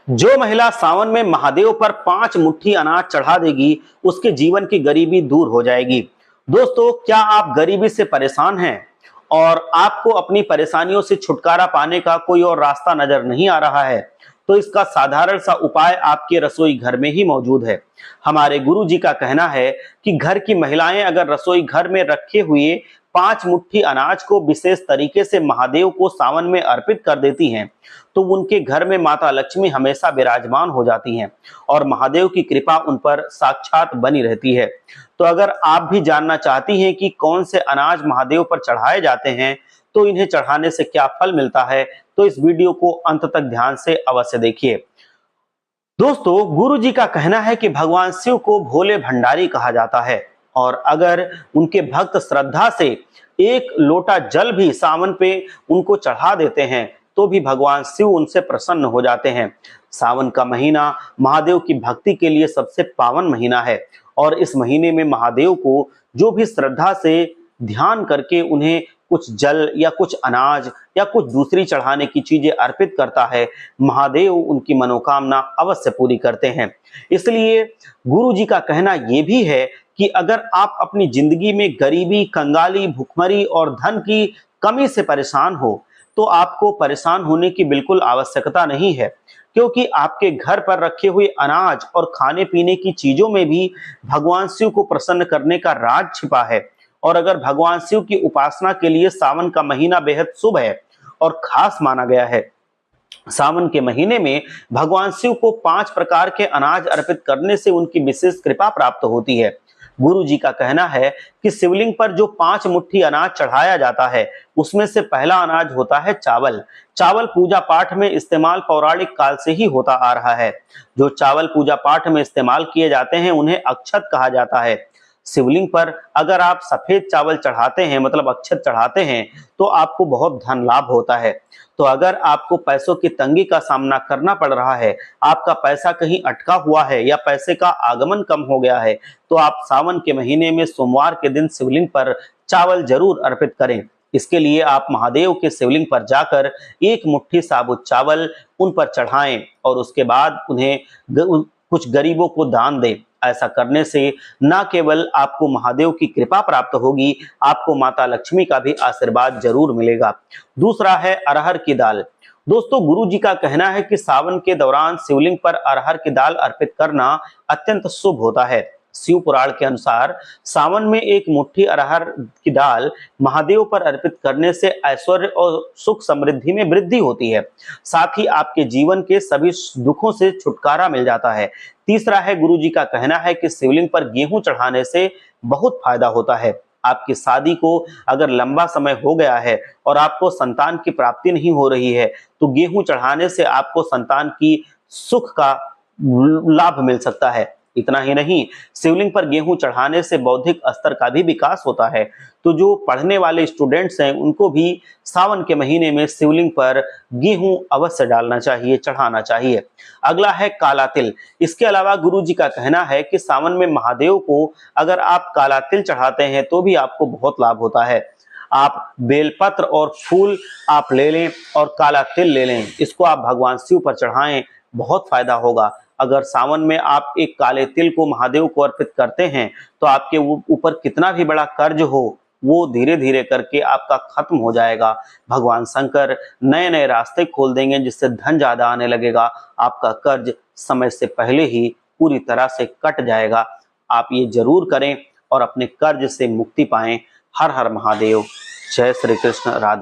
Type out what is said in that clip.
जो महिला सावन में महादेव पर 5 मुट्ठी अनाज चढ़ा देगी, उसके जीवन की गरीबी दूर हो जाएगी। दोस्तों, क्या आप गरीबी से परेशान हैं और आपको अपनी परेशानियों से छुटकारा पाने का कोई और रास्ता नजर नहीं आ रहा है? तो इसका साधारण सा उपाय आपके रसोई घर में ही मौजूद है। हमारे गुरु जी का कहना है कि घर की महिलाएं अगर रसोई घर में रखे हुए 5 मुट्ठी अनाज को विशेष तरीके से महादेव को सावन में अर्पित कर देती हैं, तो उनके घर में माता लक्ष्मी हमेशा विराजमान हो जाती हैं और महादेव की कृपा उन पर साक्षात बनी रहती है। तो अगर आप भी जानना चाहती हैं कि कौन से अनाज महादेव पर चढ़ाए जाते हैं, तो इन्हें चढ़ाने से क्या फल मिलता है, तो इस वीडियो को अंत तक ध्यान से अवश्य देखिए। दोस्तों, गुरु जी का कहना है कि भगवान शिव को भोले भंडारी कहा जाता है और अगर उनके भक्त श्रद्धा से 1 लोटा जल भी सावन पे उनको चढ़ा देते हैं, तो भी भगवान शिव उनसे प्रसन्न हो जाते हैं। सावन का महीना महादेव की भक्ति के लिए सबसे पावन महीना है और इस महीने में महादेव को जो भी श्रद्धा से ध्यान करके उन्हें कुछ जल या कुछ अनाज या कुछ दूसरी चढ़ाने की चीजें अर्पित करता है, महादेव उनकी मनोकामना अवश्य पूरी करते हैं। इसलिए गुरु जी का कहना यह भी है कि अगर आप अपनी जिंदगी में गरीबी, कंगाली, भुखमरी और धन की कमी से परेशान हो, तो आपको परेशान होने की बिल्कुल आवश्यकता नहीं है, क्योंकि आपके घर पर रखे हुए अनाज और खाने पीने की चीजों में भी भगवान शिव को प्रसन्न करने का राज छिपा है। और अगर भगवान शिव की उपासना के लिए सावन का महीना बेहद शुभ है और खास माना गया है। सावन के महीने में भगवान शिव को 5 प्रकार के अनाज अर्पित करने से उनकी विशेष कृपा प्राप्त होती है। गुरु जी का कहना है कि शिवलिंग पर जो 5 मुट्ठी अनाज चढ़ाया जाता है, उसमें से पहला अनाज होता है चावल। चावल पूजा पाठ में इस्तेमाल पौराणिक काल से ही होता आ रहा है। जो चावल पूजा पाठ में इस्तेमाल किए जाते हैं, उन्हें अक्षत कहा जाता है। शिवलिंग पर अगर आप सफेद चावल चढ़ाते हैं, मतलब अक्षत चढ़ाते हैं, तो आपको बहुत धन लाभ होता है। तो अगर आपको पैसों की तंगी का सामना करना पड़ रहा है, आपका पैसा कहीं अटका हुआ है या पैसे का आगमन कम हो गया है, तो आप सावन के महीने में सोमवार के दिन शिवलिंग पर चावल जरूर अर्पित करें। इसके लिए आप महादेव के शिवलिंग पर जाकर 1 मुट्ठी साबुत चावल उन पर चढ़ाएं और उसके बाद उन्हें कुछ गरीबों को दान दें। ऐसा करने से न केवल आपको महादेव की कृपा प्राप्त होगी, आपको माता लक्ष्मी का भी आशीर्वाद जरूर मिलेगा। दूसरा है अरहर की दाल। दोस्तों, गुरु जी का कहना है कि सावन के दौरान शिवलिंग पर अरहर की दाल अर्पित करना अत्यंत शुभ होता है। शिव पुराण के अनुसार सावन में 1 मुट्ठी अरहर की दाल महादेव पर अर्पित करने से ऐश्वर्य और सुख समृद्धि में वृद्धि होती है। साथ ही आपके जीवन के सभी दुखों से छुटकारा मिल जाता है। तीसरा है, गुरु जी का कहना है कि शिवलिंग पर गेहूं चढ़ाने से बहुत फायदा होता है। आपकी शादी को अगर लंबा समय हो गया है और आपको संतान की प्राप्ति नहीं हो रही है, तो गेहूं चढ़ाने से आपको संतान की सुख का लाभ मिल सकता है। इतना ही नहीं, शिवलिंग पर गेहूं चढ़ाने से बौद्धिक स्तर का भी विकास होता है। तो जो पढ़ने वाले स्टूडेंट्स हैं, उनको भी सावन के महीने में शिवलिंग पर गेहूं अवश्य डालना चाहिए, चढ़ाना चाहिए। अगला है काला तिल। इसके अलावा गुरु जी का कहना है कि सावन में महादेव को अगर आप काला तिल चढ़ाते हैं, तो भी आपको बहुत लाभ होता है। आप बेलपत्र और फूल आप ले लें और काला तिल ले लें, इसको आप भगवान शिव पर चढ़ाएं, बहुत फायदा होगा। अगर सावन में आप एक काले तिल को महादेव को अर्पित करते हैं, तो आपके ऊपर कितना भी बड़ा कर्ज हो, वो धीरे धीरे करके आपका खत्म हो जाएगा। भगवान शंकर नए नए रास्ते खोल देंगे, जिससे धन ज्यादा आने लगेगा। आपका कर्ज समय से पहले ही पूरी तरह से कट जाएगा। आप ये जरूर करें और अपने कर्ज से मुक्ति पाएं। हर हर महादेव। जय श्री कृष्ण। राधे।